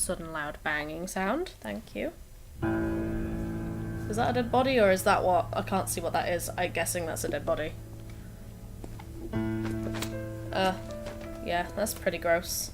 sudden loud banging sound. Thank you. Is that a dead body, or is that what? I can't see what that is. I'm guessing that's a dead body. Yeah, that's pretty gross.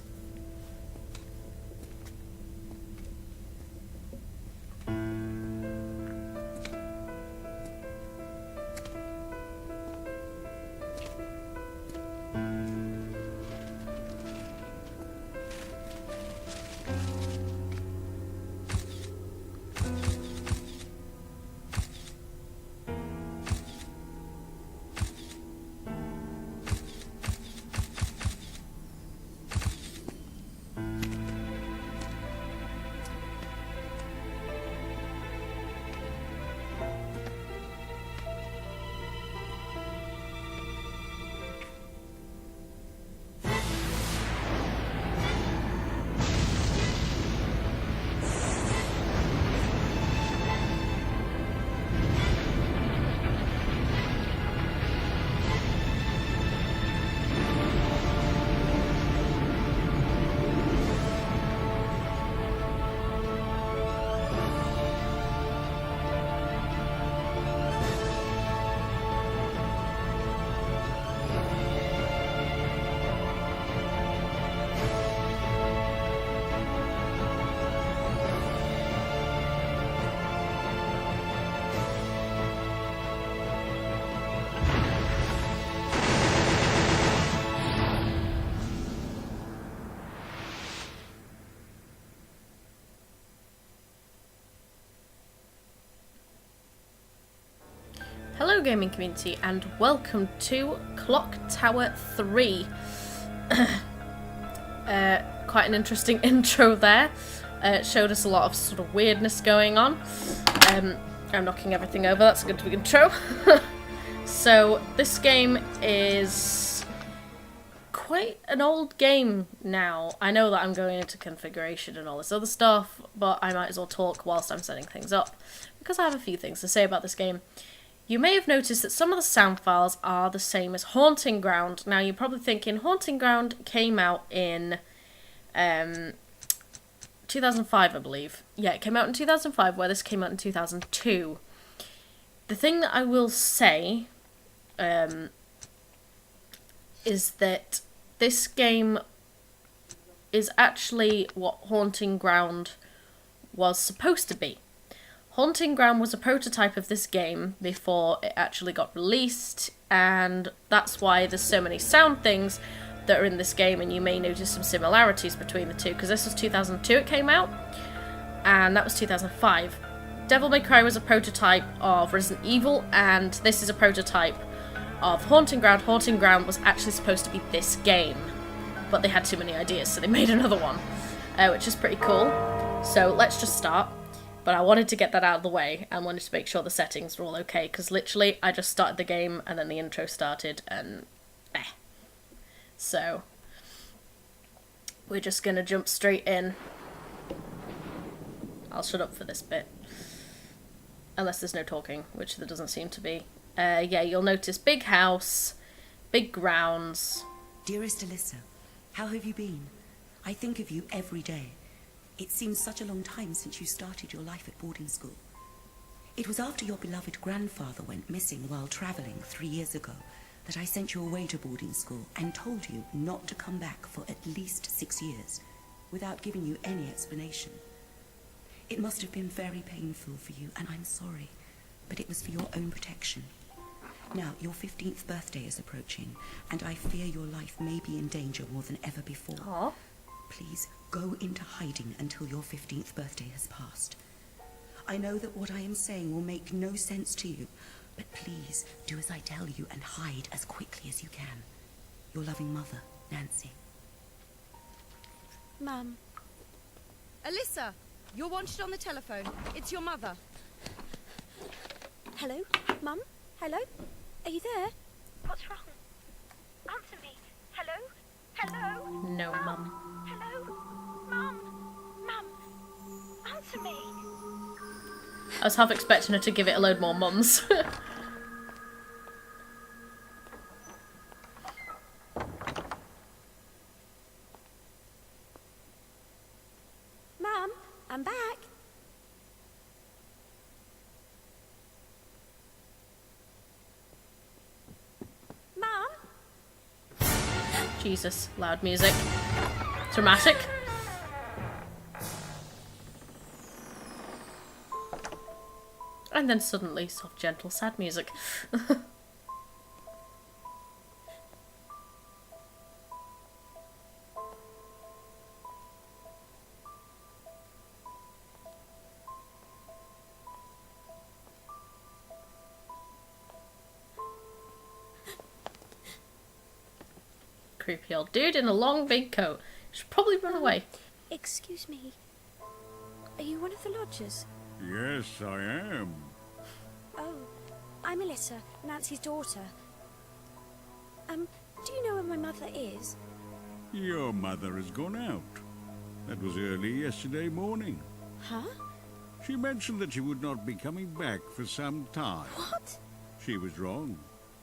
Hello gaming community and welcome to Clock Tower 3. Quite an interesting intro there. It showed us a lot of sort of weirdness going on. I'm knocking everything over, that's a good intro. So this game is quite an old game now. I know that I'm going into configuration and all this other stuff, but I might as well talk whilst I'm setting things up, because I have a few things to say about this game. You may have noticed that some of the sound files are the same as Haunting Ground. Now you're probably thinking Haunting Ground came out in 2005, I believe. Yeah, it came out in 2005, where this came out in 2002. The thing that I will say is that this game is actually what Haunting Ground was supposed to be. Haunting Ground was a prototype of this game before it actually got released, and that's why there's so many sound things that are in this game, and you may notice some similarities between the two, because this was 2002 it came out, and that was 2005. Devil May Cry was a prototype of Resident Evil, and this is a prototype of Haunting Ground. Haunting Ground was actually supposed to be this game, but they had too many ideas, so they made another one, which is pretty cool. So let's just start. But I wanted to get that out of the way and wanted to make sure the settings were all okay, because literally I just started the game and then the intro started and So we're just going to jump straight in. I'll shut up for this bit. Unless there's no talking, which there doesn't seem to be. Yeah, you'll notice big house, big grounds. Dearest Alyssa, how have you been? I think of you every day. It seems such a long time since you started your life at boarding school. It was after your beloved grandfather went missing while travelling 3 years ago that I sent you away to boarding school and told you not to come back for at least 6 years without giving you any explanation. It must have been very painful for you, and I'm sorry, but it was for your own protection. Now, your 15th birthday is approaching, and I fear your life may be in danger more than ever before. Aww. Please go into hiding until your 15th birthday has passed. I know that what I am saying will make no sense to you, but please do as I tell you and hide as quickly as you can. Your loving mother, Nancy. Mum. Alyssa, you're wanted on the telephone. It's your mother. Hello? Mum? Hello? Are you there? What's wrong? Answer me. Hello? Hello? No, Mum. Hello? Mum? Mum? Answer me. I was half expecting her to give it a load more mums. Mum? I'm back. Mum? Jesus, loud music. Dramatic. And then suddenly soft, gentle, sad music. Creepy old dude in a long big coat. Should probably run away. Excuse me. Are you one of the lodgers? Yes, I am. Oh, I'm Alyssa, Nancy's daughter. Do you know where my mother is? Your mother has gone out. That was early yesterday morning. Huh? She mentioned that she would not be coming back for some time. What? She was wrong.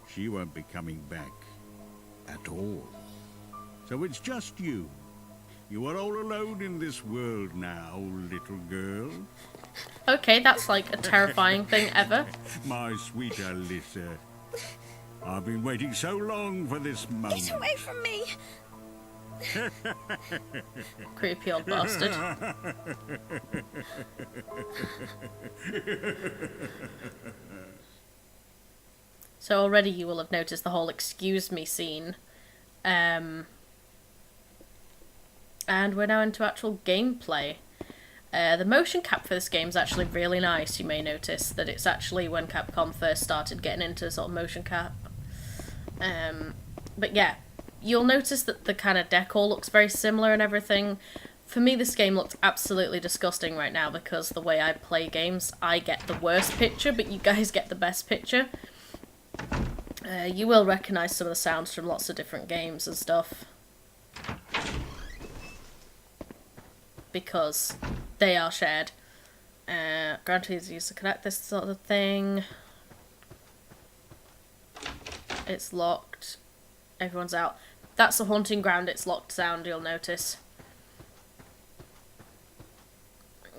She won't be coming back. At all. So it's just you. You are all alone in this world now, little girl. Okay, that's like a terrifying thing ever. My sweet Alyssa. I've been waiting so long for this moment. Get away from me! Creepy old bastard. So already you will have noticed the whole excuse me scene. And we're now into actual gameplay. The motion cap for this game is actually really nice. You may notice that it's actually when Capcom first started getting into sort of motion cap. But yeah, you'll notice that the kind of decor looks very similar and everything. For me, this game looks absolutely disgusting right now because the way I play games, I get the worst picture, but you guys get the best picture. You will recognise some of the sounds from lots of different games and stuff. Because they are shared. Granted, is used to connect this sort of thing. It's locked. Everyone's out. That's the haunting ground, it's locked sound, you'll notice.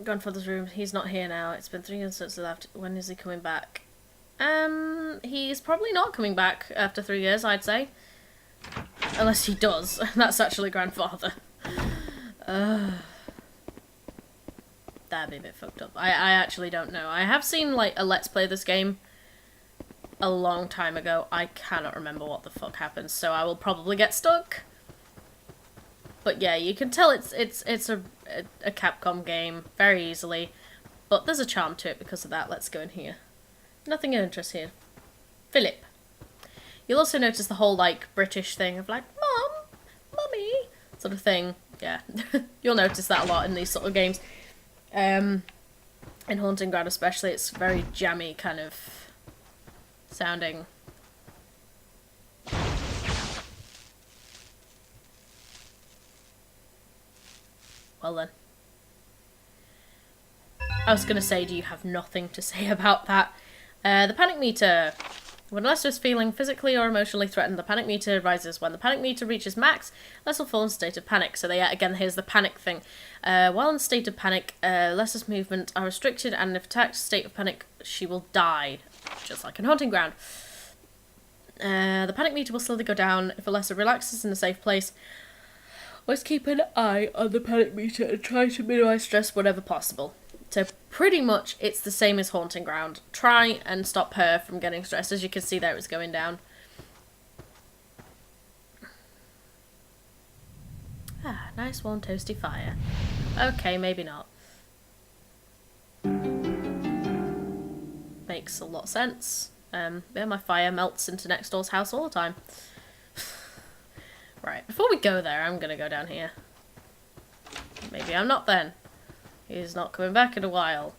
Grandfather's room, he's not here now. It's been 3 years since he left. When is he coming back? He's probably not coming back after 3 years, I'd say. Unless he does. That's actually grandfather. That'd be a bit fucked up. I actually don't know. I have seen like a Let's Play this game a long time ago. I cannot remember what the fuck happens, so I will probably get stuck. But yeah, you can tell it's a Capcom game very easily, but there's a charm to it because of that. Let's go in here. Nothing of interest here. Philip. You'll also notice the whole like British thing of like Mom, Mummy sort of thing. Yeah, you'll notice that a lot in these sort of games. In Haunting Ground especially, it's very jammy kind of sounding. Well then. I was going to say, do you have nothing to say about that? The panic meter. When Lester is feeling physically or emotionally threatened, the panic meter rises. When the panic meter reaches max, Lester will fall in a state of panic. So again, here's the panic thing. While in a state of panic, Lester's movements are restricted, and if attacked state of panic, she will die. Just like in Haunting Ground. The panic meter will slowly go down if Lester relaxes in a safe place. Always keep an eye on the panic meter and try to minimize stress whenever possible. So pretty much it's the same as Haunting Ground. Try and stop her from getting stressed. As you can see there, it's going down. Ah, nice warm toasty fire. Okay, maybe not. Makes a lot of sense. Yeah, my fire melts into next door's house all the time. Right, before we go there, I'm gonna go down here. Maybe I'm not then. He's not coming back in a while.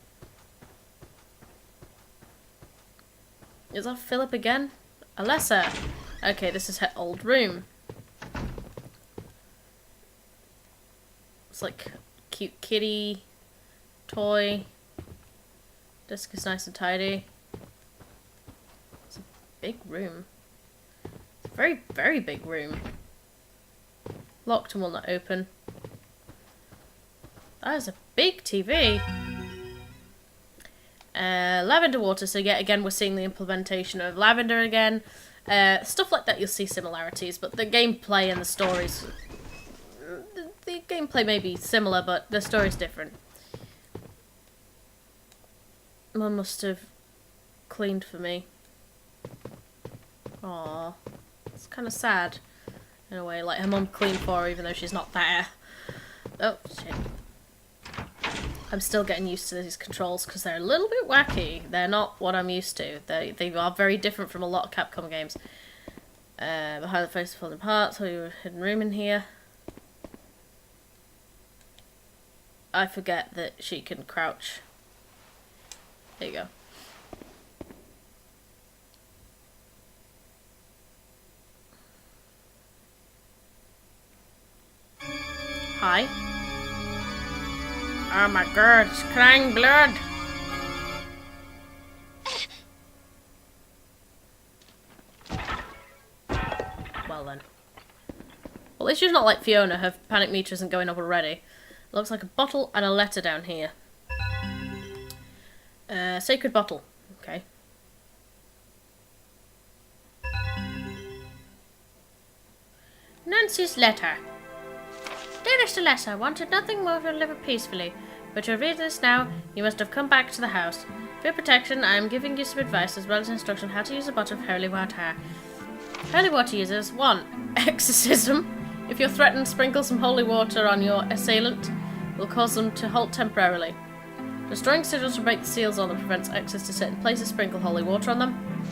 Is that Philip again? Alyssa! Okay, this is her old room. It's like cute kitty toy. Desk is nice and tidy. It's a big room. It's a very, very big room. Locked and will not open. That is a big TV. Lavender water, so yet again we're seeing the implementation of lavender again. Stuff like that, you'll see similarities, but the gameplay and the stories... The gameplay may be similar, but the story's different. Mum must have cleaned for me. Aww. It's kind of sad, in a way. Like, her mum cleaned for her even though she's not there. Oh, shit. I'm still getting used to these controls because they're a little bit wacky. They're not what I'm used to. They are very different from a lot of Capcom games. Behind the face of falling apart, so you a hidden room in here. I forget that she can crouch. There you go. Hi. Oh my god, it's crying blood. Well then. Well, at least she's not like Fiona. Her panic meter isn't going up already. Looks like a bottle and a letter down here. Sacred bottle. Okay. Nancy's letter. Dearest Alessa, wanted nothing more than live peacefully, but to read this now, you must have come back to the house. For your protection, I am giving you some advice as well as instruction how to use a bottle of holy water. Holy water users 1. Exorcism. If you're threatened, sprinkle some holy water on your assailant. It will cause them to halt temporarily. Destroying sigils to break the seals on them prevents access to certain places. Sprinkle holy water on them.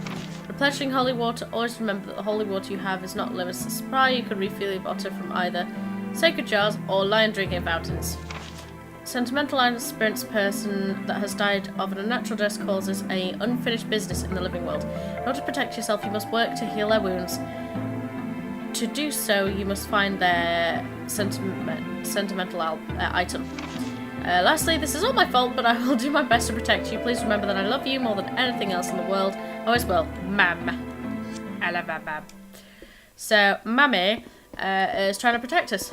Replenishing holy water. Always remember that the holy water you have is not limited to supply. You can refill your bottle from either sacred jars or lion drinking fountains. Sentimental and experienced person that has died of an unnatural death causes a unfinished business in the living world. In order to protect yourself, you must work to heal their wounds. To do so, you must find their sentimental item. Lastly, this is all my fault, but I will do my best to protect you. Please remember that I love you more than anything else in the world. Always will. Mam. I love Mam. So, Mammy is trying to protect us.